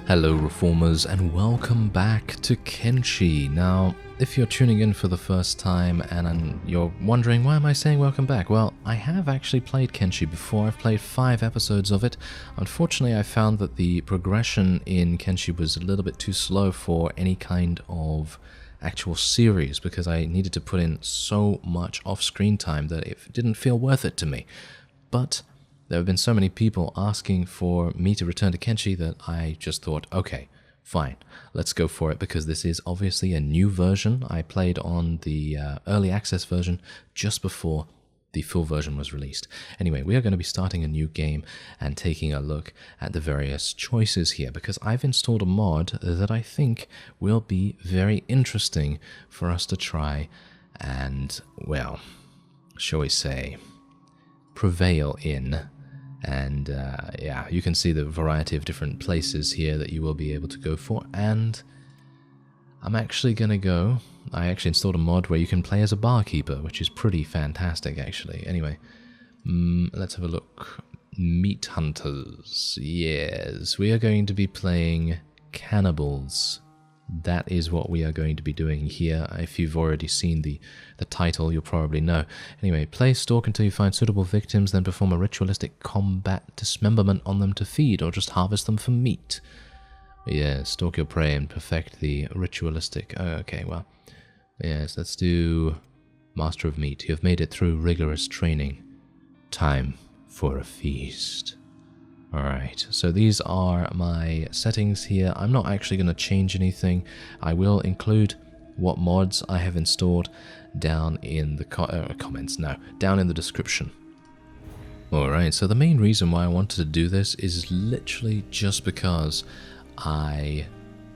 Hello Reformers and welcome back to Kenshi. Now, if you're tuning in for the first time and you're wondering why am I saying welcome back, well, I have actually played Kenshi before. I've played 5 episodes of it. Unfortunately, I found that the progression in Kenshi was a little bit too slow for any kind of actual series because I needed to put in so much off-screen time that it didn't feel worth it to me. But there have been so many people asking for me to return to Kenshi that I just thought, okay, fine, let's go for it, because this is obviously a new version. I played on the early access version just before the full version was released. Anyway, we are going to be starting a new game and taking a look at the various choices here, because I've installed a mod that I think will be very interesting for us to try and, well, shall we say, prevail in. And yeah, you can see the variety of different places here that you will be able to go for. And I'm actually going to go... I actually installed a mod where you can play as a barkeeper, which is pretty fantastic, actually. Anyway, let's have a look. Meat Hunters. Yes, we are going to be playing cannibals. That is what we are going to be doing here. If you've already seen the title, you'll probably know. Anyway, play stalk until you find suitable victims, then perform a ritualistic combat dismemberment on them to feed, or just harvest them for meat. Yeah, stalk your prey and perfect the ritualistic... Oh, okay, well, yes, let's do Master of Meat. You have made it through rigorous training. Time for a feast. Alright, so these are my settings here. I'm not actually going to change anything. I will include what mods I have installed down in the comments. No, down in the description. Alright, so the main reason why I wanted to do this is literally just because I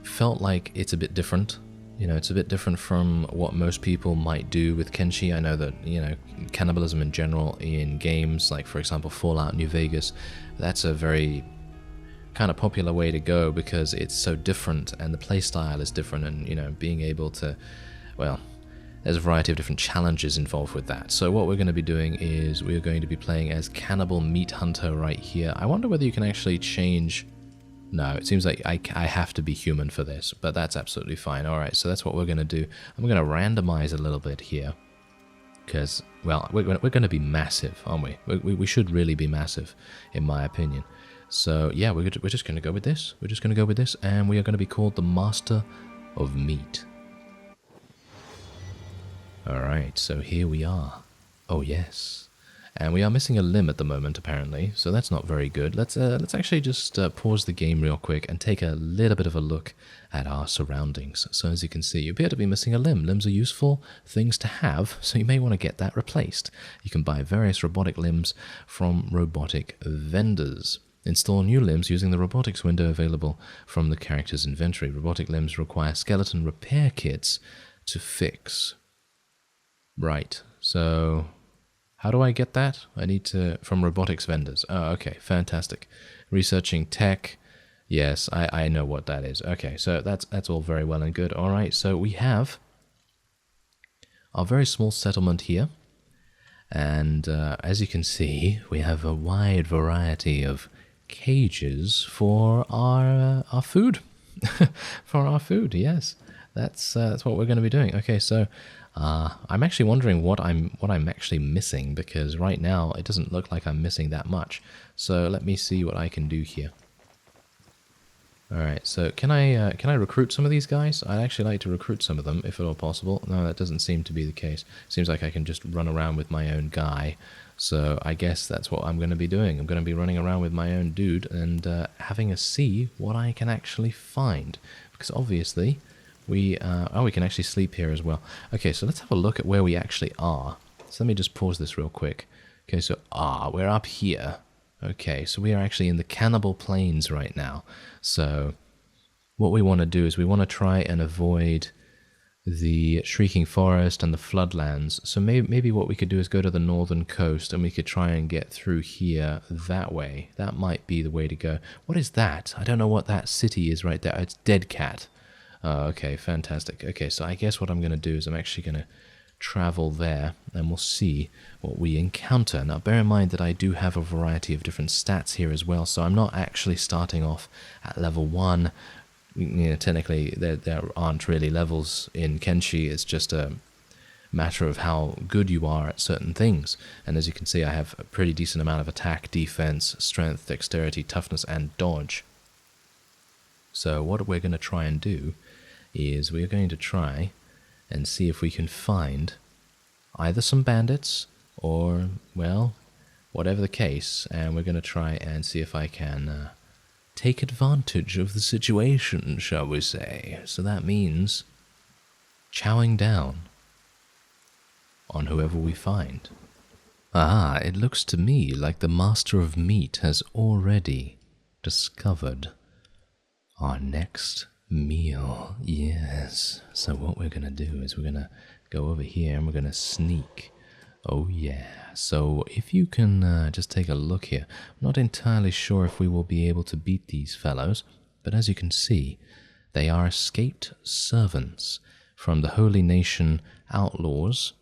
felt like it's a bit different. You know, it's a bit different from what most people might do with Kenshi. I know that, you know, cannibalism in general in games, like for example Fallout New Vegas, that's a very kind of popular way to go because it's so different and the playstyle is different, and, you know, being able to, well, there's a variety of different challenges involved with that. So what we're going to be doing is we're going to be playing as Cannibal Meat Hunter right here. I wonder whether you can actually change... No, it seems like I have to be human for this, but that's absolutely fine. Alright, so that's what we're going to do. I'm going to randomize a little bit here, because, well, we're going to be massive, aren't we? We should really be massive, in my opinion. So, yeah, we're just going to go with this. We're just going to go with this, and we are going to be called the Master of Meat. Alright, so here we are. Oh, yes. And we are missing a limb at the moment, apparently, so that's not very good. Let's actually just pause the game real quick and take a little bit of a look at our surroundings. So as you can see, you appear to be missing a limb. Limbs are useful things to have, so you may want to get that replaced. You can buy various robotic limbs from robotic vendors. Install new limbs using the robotics window available from the character's inventory. Robotic limbs require skeleton repair kits to fix. Right, so... how do I get that? I need to... from robotics vendors. Oh, okay, fantastic. Researching tech. Yes, I know what that is. Okay, so that's all very well and good. All right, so we have our very small settlement here. And as you can see, we have a wide variety of cages for our food. For our food, yes. That's what we're going to be doing. Okay, so... I'm actually wondering what I'm actually missing, because right now it doesn't look like I'm missing that much. So let me see what I can do here. Alright, so can I recruit some of these guys? I'd actually like to recruit some of them, if at all possible. No, that doesn't seem to be the case. Seems like I can just run around with my own guy. So I guess that's what I'm going to be doing. I'm going to be running around with my own dude and having a see what I can actually find. Because obviously... we can actually sleep here as well. Okay, so let's have a look at where we actually are. So let me just pause this real quick. Okay, so, we're up here. Okay, so we are actually in the Cannibal Plains right now. So what we want to do is we want to try and avoid the Shrieking Forest and the Floodlands. So maybe what we could do is go to the northern coast and we could try and get through here that way. That might be the way to go. What is that? I don't know what that city is right there. It's Dead Cat. Oh, okay, fantastic. Okay, so I guess what I'm going to do is I'm actually going to travel there, and we'll see what we encounter. Now, bear in mind that I do have a variety of different stats here as well, so I'm not actually starting off at level 1. You know, technically, there aren't really levels in Kenshi. It's just a matter of how good you are at certain things. And as you can see, I have a pretty decent amount of attack, defense, strength, dexterity, toughness, and dodge. So what we're going to try and do is we're going to try and see if we can find either some bandits or, well, whatever the case, and we're going to try and see if I can take advantage of the situation, shall we say. So that means chowing down on whoever we find. Ah, it looks to me like the Master of Meat has already discovered our next meal. Yes. So what we're going to do is we're going to go over here and we're going to sneak. Oh yeah. So if you can just take a look here. I'm not entirely sure if we will be able to beat these fellows, but as you can see, they are escaped servants from the Holy Nation Outlaws.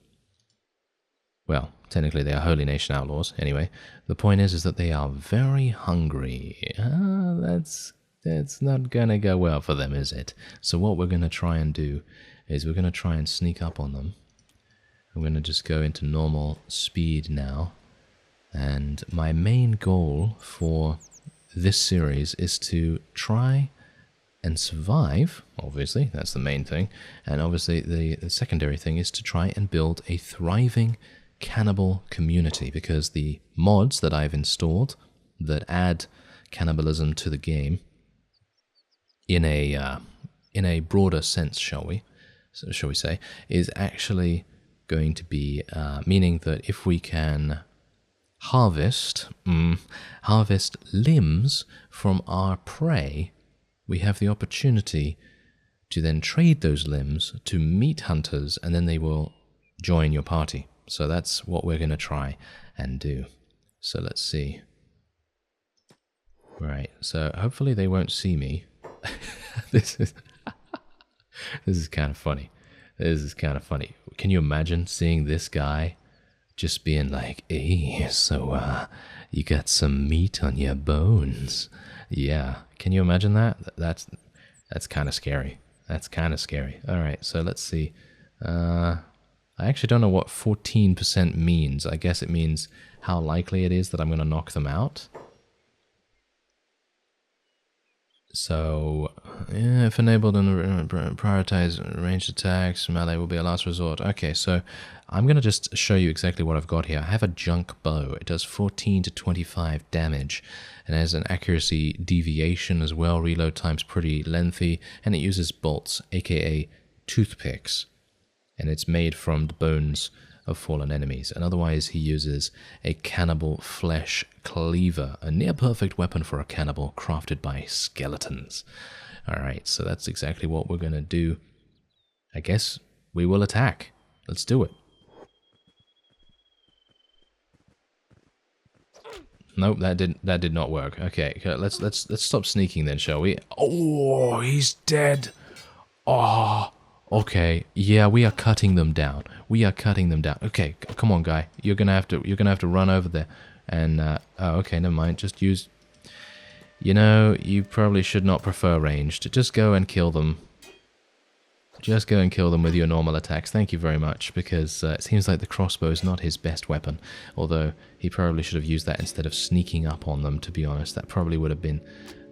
Well, technically they are Holy Nation Outlaws. Anyway, the point is that they are very hungry. That's not gonna go well for them, is it? So what we're gonna try and do is we're gonna try and sneak up on them. I'm gonna just go into normal speed now. And my main goal for this series is to try and survive, obviously, that's the main thing. And obviously the secondary thing is to try and build a thriving cannibal community, because the mods that I've installed that add cannibalism to the game in a broader sense, shall we say, is actually going to be meaning that if we can harvest limbs from our prey, we have the opportunity to then trade those limbs to meat hunters, and then they will join your party. So that's what we're going to try and do. So let's see. Right, so hopefully they won't see me. This is kind of funny. This is kind of funny. Can you imagine seeing this guy just being like, hey, so you got some meat on your bones? Yeah, can you imagine that? That's kind of scary. That's kind of scary. All right, so let's see. I actually don't know what 14% means. I guess it means how likely it is that I'm going to knock them out. So, yeah, if enabled and prioritize ranged attacks, melee will be a last resort. Okay, so I'm going to just show you exactly what I've got here. I have a junk bow. It does 14 to 25 damage and has an accuracy deviation as well. Reload time's pretty lengthy, and it uses bolts, aka toothpicks. And it's made from the bones of fallen enemies. And otherwise he uses a cannibal flesh cleaver, a near-perfect weapon for a cannibal crafted by skeletons. Alright, so that's exactly what we're going to do. I guess we will attack. Let's do it. Nope, that did not work. Okay, let's stop sneaking then, shall we? Oh, he's dead. Oh. Okay, yeah, we are cutting them down. We are cutting them down. Okay, come on, guy. You're gonna have to run over there. And oh, okay, never mind. Just use. You know, you probably should not prefer ranged. Just go and kill them. Just go and kill them with your normal attacks. Thank you very much, because it seems like the crossbow is not his best weapon. Although he probably should have used that instead of sneaking up on them. To be honest, that probably would have been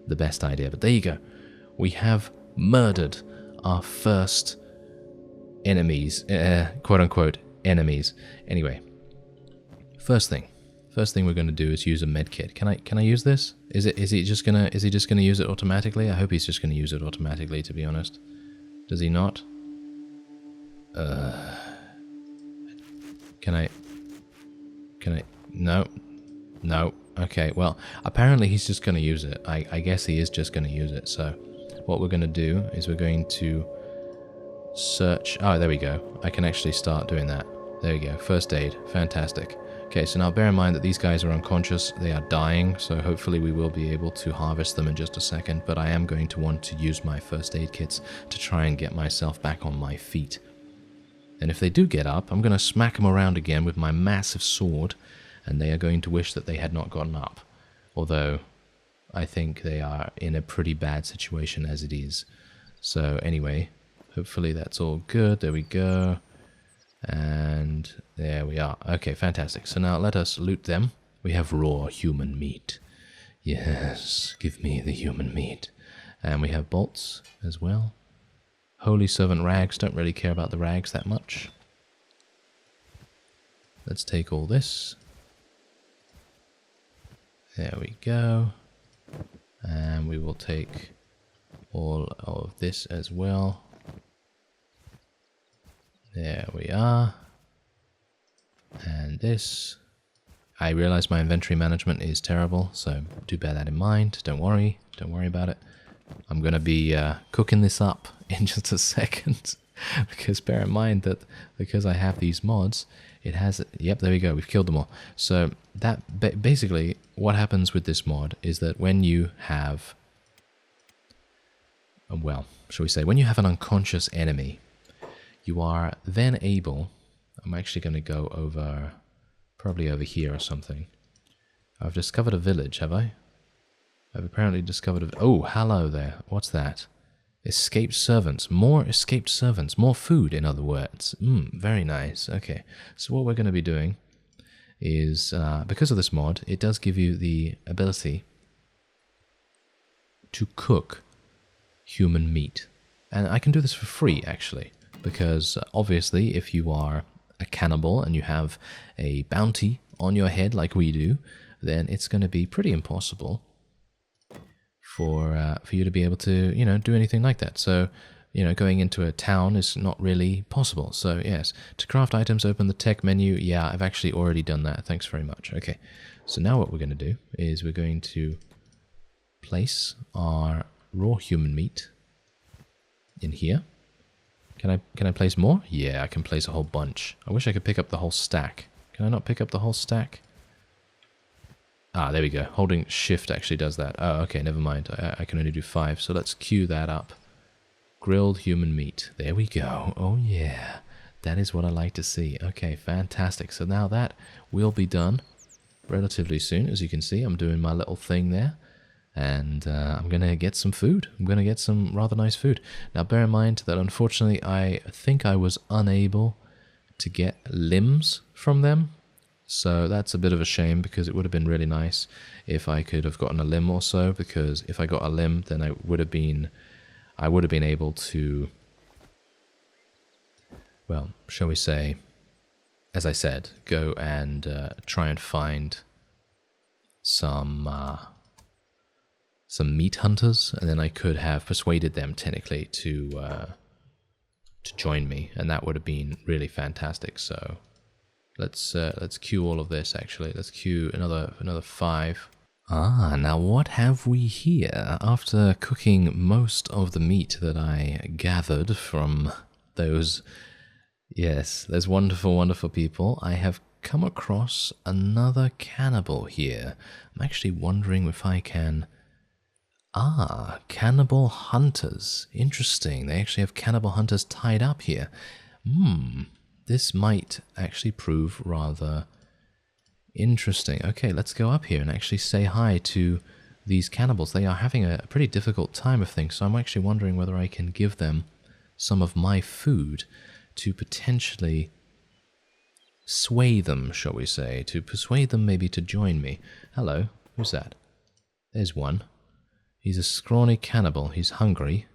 the best idea. But there you go. We have murdered our first enemies, quote-unquote enemies. Anyway, first thing we're going to do is use a medkit. Can I use this? Is he just gonna use it automatically? I hope he's just gonna use it automatically, to be honest. Does he not? Can I? No. Okay, well, apparently he's just gonna use it. I guess he is just gonna use it. So what we're gonna do is we're going to search. Oh, there we go. I can actually start doing that. There we go. First aid. Fantastic. Okay, so now bear in mind that these guys are unconscious. They are dying, so hopefully we will be able to harvest them in just a second, but I am going to want to use my first aid kits to try and get myself back on my feet. And if they do get up, I'm going to smack them around again with my massive sword, and they are going to wish that they had not gotten up. Although, I think they are in a pretty bad situation as it is. So anyway, hopefully that's all good. There we go. And there we are. Okay, fantastic. So now let us loot them. We have raw human meat. Yes, give me the human meat. And we have bolts as well. Holy servant rags. Don't really care about the rags that much. Let's take all this. There we go. And we will take all of this as well. There we are. And this. I realize my inventory management is terrible, so do bear that in mind. Don't worry about it. I'm going to be cooking this up in just a second. Because bear in mind that because I have these mods, it has... Yep, there we go. We've killed them all. So that basically what happens with this mod is that when you have... Well, shall we say, when you have an unconscious enemy, you are then able... I'm actually going to go over... Probably over here or something. I've discovered a village, have I? I've apparently discovered a... Oh, hello there. What's that? Escaped servants. More escaped servants. More food, in other words. Very nice. Okay. So what we're going to be doing is, because of this mod, it does give you the ability to cook human meat. And I can do this for free, actually. Because, obviously, if you are a cannibal and you have a bounty on your head like we do, then it's going to be pretty impossible for you to be able to, do anything like that. So, going into a town is not really possible. So, yes, to craft items, open the tech menu. Yeah, I've actually already done that. Thanks very much. Okay, so now what we're going to do is we're going to place our raw human meat in here. Can I place more? Yeah, I can place a whole bunch. I wish I could pick up the whole stack. Can I not pick up the whole stack? Ah, there we go. Holding shift actually does that. Oh, okay, never mind. I can only do 5, so let's queue that up. Grilled human meat. There we go. Oh, yeah. That is what I like to see. Okay, fantastic. So now that will be done relatively soon. As you can see, I'm doing my little thing there. And I'm going to get some food. I'm going to get some rather nice food. Now, bear in mind that unfortunately, I think I was unable to get limbs from them. So that's a bit of a shame because it would have been really nice if I could have gotten a limb or so. Because if I got a limb, then I would have been able to, well, shall we say, as I said, go and try and find some meat hunters, and then I could have persuaded them technically to join me, and that would have been really fantastic. So let's queue all of this. Actually, let's queue another 5. Ah, now what have we here? After cooking most of the meat that I gathered from those wonderful, wonderful people, I have come across another cannibal here. I'm actually wondering if I can... Ah, cannibal hunters. Interesting. They actually have cannibal hunters tied up here. This might actually prove rather interesting. Okay, let's go up here and actually say hi to these cannibals. They are having a pretty difficult time of things, so I'm actually wondering whether I can give them some of my food to potentially sway them, shall we say, to persuade them maybe to join me. Hello, who's that? There's one. He's a scrawny cannibal. He's hungry.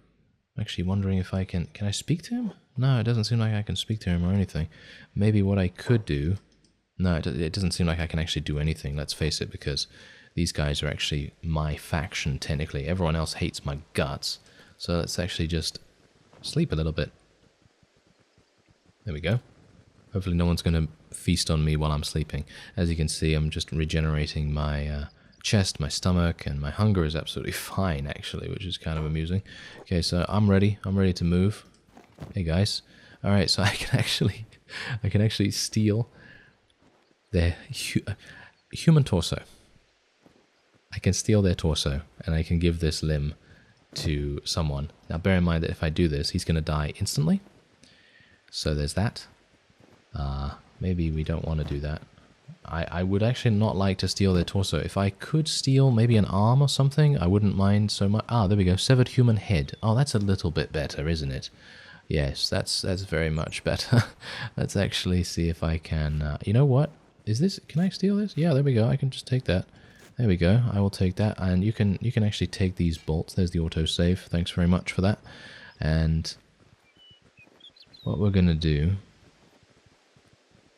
I'm actually wondering if I can... Can I speak to him? No, it doesn't seem like I can speak to him or anything. Maybe what I could do... No, it doesn't seem like I can actually do anything, let's face it, because these guys are actually my faction, technically. Everyone else hates my guts. So let's actually just sleep a little bit. There we go. Hopefully no one's going to feast on me while I'm sleeping. As you can see, I'm just regenerating my... chest, my stomach, and my hunger is absolutely fine, actually, which is kind of amusing. Okay, so I'm ready. I'm ready to move. Hey, guys. All right, so I can actually steal their human torso. I can steal their torso, and I can give this limb to someone. Now, bear in mind that if I do this, he's going to die instantly. So there's that. Maybe we don't want to do that. I would actually not like to steal their torso. If I could steal maybe an arm or something, I wouldn't mind so much. Ah, there we go. Severed human head. Oh, that's a little bit better, isn't it? Yes, that's very much better. Let's actually see if I can... you know what? Is this... Can I steal this? Yeah, there we go. I can just take that. There we go. I will take that. And you can actually take these bolts. There's the autosave. Thanks very much for that. And what we're going to do...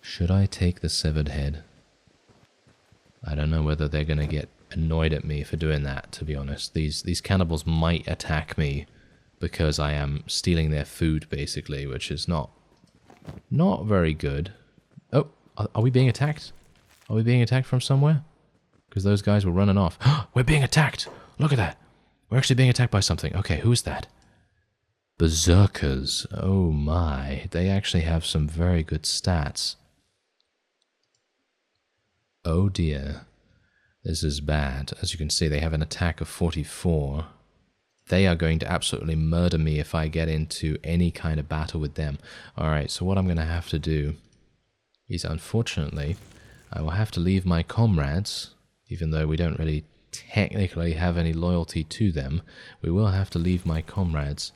Should I take the severed head? I don't know whether they're going to get annoyed at me for doing that, to be honest. These cannibals might attack me because I am stealing their food, basically, which is not very good. Oh, are we being attacked? Are we being attacked from somewhere? Because those guys were running off. We're being attacked! Look at that! We're actually being attacked by something. Okay, who is that? Berserkers. Oh my. They actually have some very good stats. Oh dear. This is bad. As you can see, they have an attack of 44. They are going to absolutely murder me if I get into any kind of battle with them. Alright, so what I'm going to have to do is, unfortunately, I will have to leave my comrades, even though we don't really technically have any loyalty to them. We will have to leave my comrades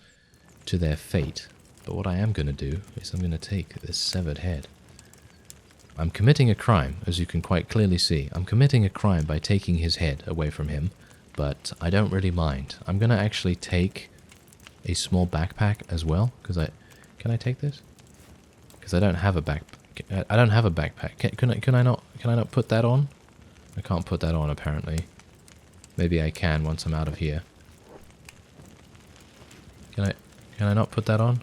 to their fate. But what I am going to do is I'm going to take this severed head. I'm committing a crime, as you can quite clearly see. I'm committing a crime by taking his head away from him, but I don't really mind. I'm going to actually take a small backpack as well, because Can I take this? Because I don't have a backpack. I don't have a backpack. Can I not put that on? I can't put that on, apparently. Maybe I can once I'm out of here. Can I not put that on?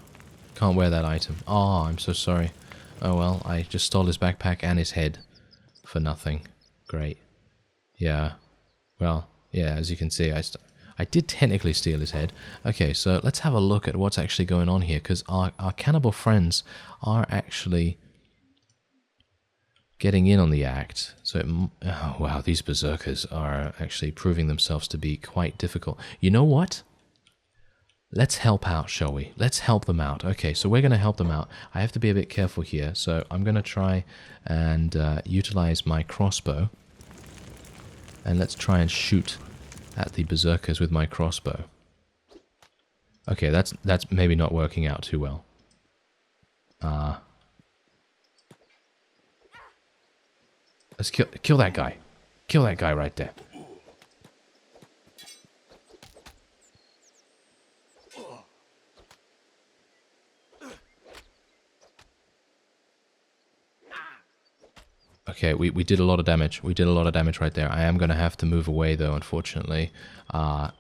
Can't wear that item. Oh, I'm so sorry. Oh well, I just stole his backpack and his head for nothing. Great. Yeah. Well, yeah, as you can see, I did technically steal his head. Okay, so let's have a look at what's actually going on here, because our cannibal friends are actually getting in on the act. So, oh wow, these berserkers are actually proving themselves to be quite difficult. You know what? Let's help out, shall we? Let's help them out. Okay, so we're going to help them out. I have to be a bit careful here, so I'm going to try and utilize my crossbow. And let's try and shoot at the berserkers with my crossbow. Okay, that's maybe not working out too well. Let's kill that guy. Kill that guy right there. Okay, we did a lot of damage. We did a lot of damage right there. I am going to have to move away, though, unfortunately. Oh,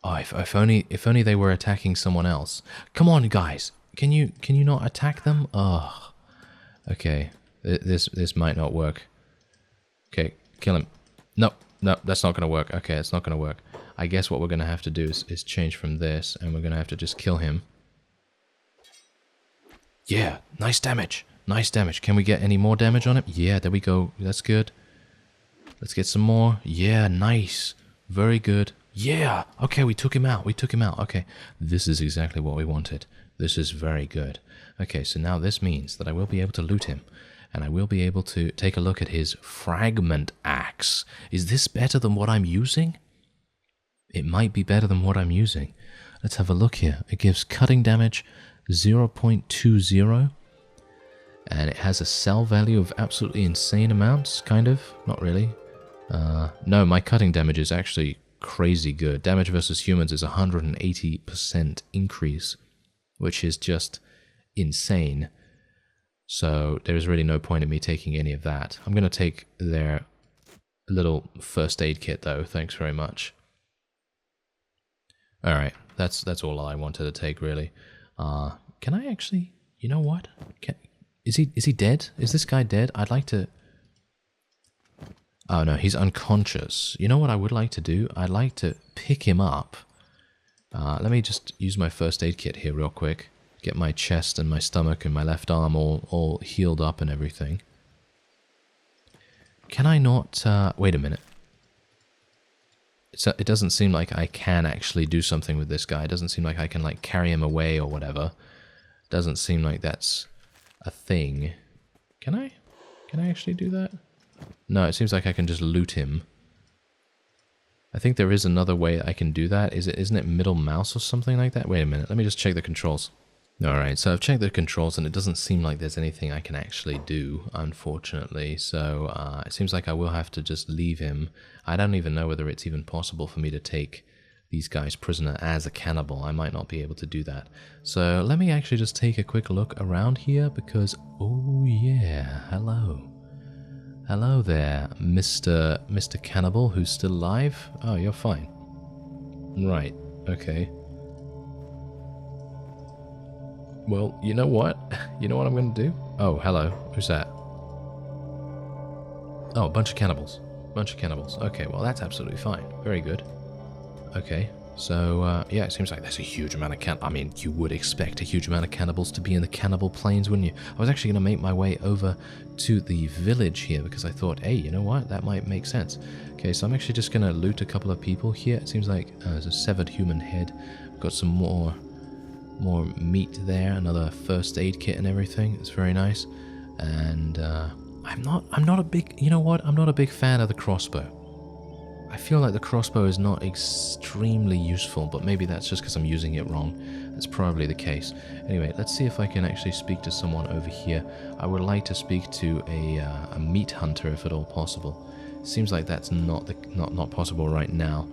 if only they were attacking someone else. Come on, guys. Can you not attack them? Oh. Okay, this might not work. Okay, kill him. No, that's not going to work. Okay, it's not going to work. I guess what we're going to have to do is change from this, and we're going to have to just kill him. Yeah, nice damage. Nice damage. Can we get any more damage on him? Yeah, there we go. That's good. Let's get some more. Yeah, nice. Very good. Yeah. Okay, we took him out. We took him out. Okay, this is exactly what we wanted. This is very good. Okay, so now this means that I will be able to loot him. And I will be able to take a look at his fragment axe. Is this better than what I'm using? It might be better than what I'm using. Let's have a look here. It gives cutting damage 0.20. And it has a sell value of absolutely insane amounts, kind of. Not really. No, my cutting damage is actually crazy good. Damage versus humans is 180% increase, which is just insane. So there is really no point in me taking any of that. I'm going to take their little first aid kit, though. Thanks very much. All right, that's all I wanted to take, really. Can I actually? You know what? Is he dead? Is this guy dead? I'd like to... Oh no, he's unconscious. You know what I would like to do? I'd like to pick him up. Let me just use my first aid kit here real quick. Get my chest and my stomach and my left arm all healed up and everything. Can I not... wait a minute. It doesn't seem like I can actually do something with this guy. It doesn't seem like I can, like, carry him away or whatever. Doesn't seem like that's a thing. Can I? Can I actually do that? No, it seems like I can just loot him. I think there is another way I can do that. Isn't it middle mouse or something like that? Wait a minute, let me just check the controls. Alright, so I've checked the controls and it doesn't seem like there's anything I can actually do, unfortunately. So it seems like I will have to just leave him. I don't even know whether it's even possible for me to take these guys prisoner as a cannibal. I might not be able to do that. So let me actually just take a quick look around here because, oh yeah, hello. Hello there, Mr. Cannibal, who's still alive. Oh, you're fine. Right, okay. Well, you know what? You know what I'm going to do? Oh, hello. Who's that? Oh, a bunch of cannibals. Bunch of cannibals. Okay, well, that's absolutely fine. Very good. Okay, so, yeah, it seems like there's a huge amount of I mean, you would expect a huge amount of cannibals to be in the Cannibal Plains, wouldn't you? I was actually going to make my way over to the village here because I thought, hey, you know what? That might make sense. Okay, so I'm actually just going to loot a couple of people here. It seems like there's a severed human head. I've got some more meat there, another first aid kit and everything. It's very nice. And I'm not a big, you know what? I'm not a big fan of the crossbow. I feel like the crossbow is not extremely useful, but maybe that's just because I'm using it wrong. That's probably the case. Anyway, let's see if I can actually speak to someone over here. I would like to speak to a meat hunter if at all possible. Seems like that's not possible right now.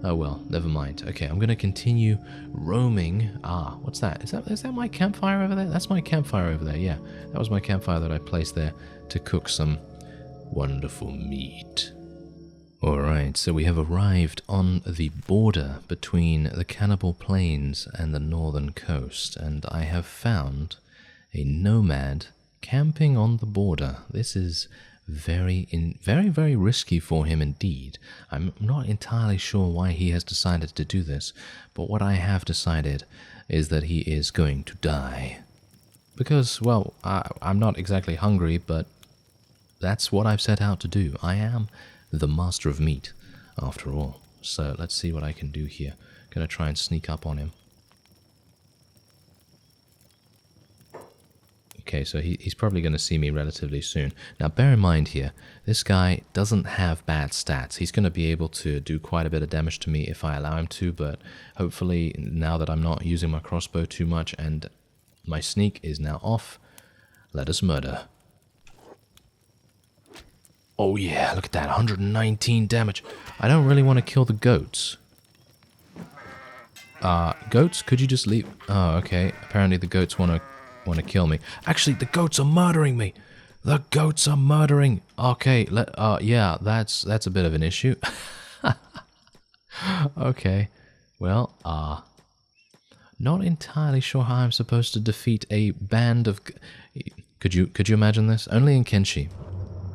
Oh well, never mind. Okay, I'm going to continue roaming. Ah, what's that? Is that my campfire over there? That's my campfire over there, yeah. That was my campfire that I placed there to cook some wonderful meat. Alright, so we have arrived on the border between the Cannibal Plains and the northern coast, and I have found a nomad camping on the border. This is very risky for him indeed. I'm not entirely sure why he has decided to do this, but what I have decided is that he is going to die. Because, well, I'm not exactly hungry, but that's what I've set out to do. I am the master of meat, after all. So let's see what I can do here. Gonna try and sneak up on him. Okay, so he's probably going to see me relatively soon. Now, bear in mind here, this guy doesn't have bad stats. He's going to be able to do quite a bit of damage to me if I allow him to, but hopefully, now that I'm not using my crossbow too much and my sneak is now off, let us murder. Oh yeah, look at that, 119 damage. I don't really want to kill the goats. Goats, could you just leave? Oh, okay. Apparently the goats want to kill me. Actually, the goats are murdering me. The goats are murdering. Okay, yeah, that's a bit of an issue. Okay. Well, not entirely sure how I'm supposed to defeat a band of... Could you imagine this? Only in Kenshi.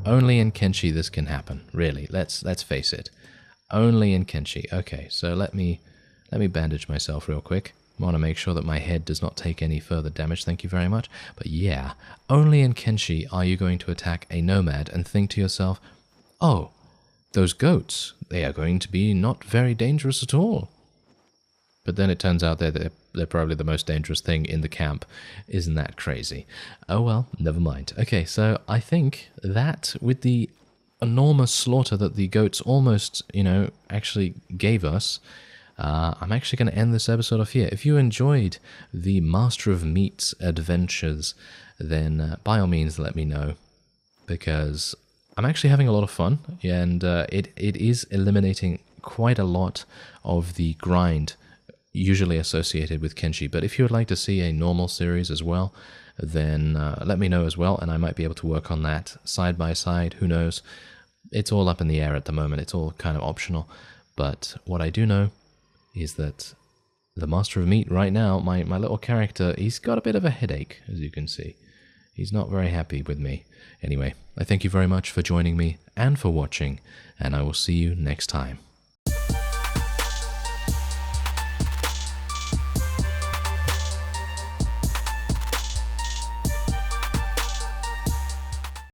Only in Kenshi this can happen, really. Let's face it. Only in Kenshi. Okay, so let me bandage myself real quick. I want to make sure that my head does not take any further damage, thank you very much. But yeah, only in Kenshi are you going to attack a nomad and think to yourself, oh, those goats, they are going to be not very dangerous at all. But then it turns out they're probably the most dangerous thing in the camp. Isn't that crazy? Oh well, never mind. Okay, so I think that with the enormous slaughter that the goats almost, actually gave us, I'm actually going to end this episode off here. If you enjoyed the Master of Meat's adventures, then by all means let me know, because I'm actually having a lot of fun, and it is eliminating quite a lot of the grind usually associated with Kenshi. But if you would like to see a normal series as well, then let me know as well, and I might be able to work on that side by side. Who knows? It's all up in the air at the moment. It's all kind of optional. But what I do know is that the Master of Meat right now, my little character, he's got a bit of a headache, as you can see. He's not very happy with me. Anyway, I thank you very much for joining me and for watching, and I will see you next time.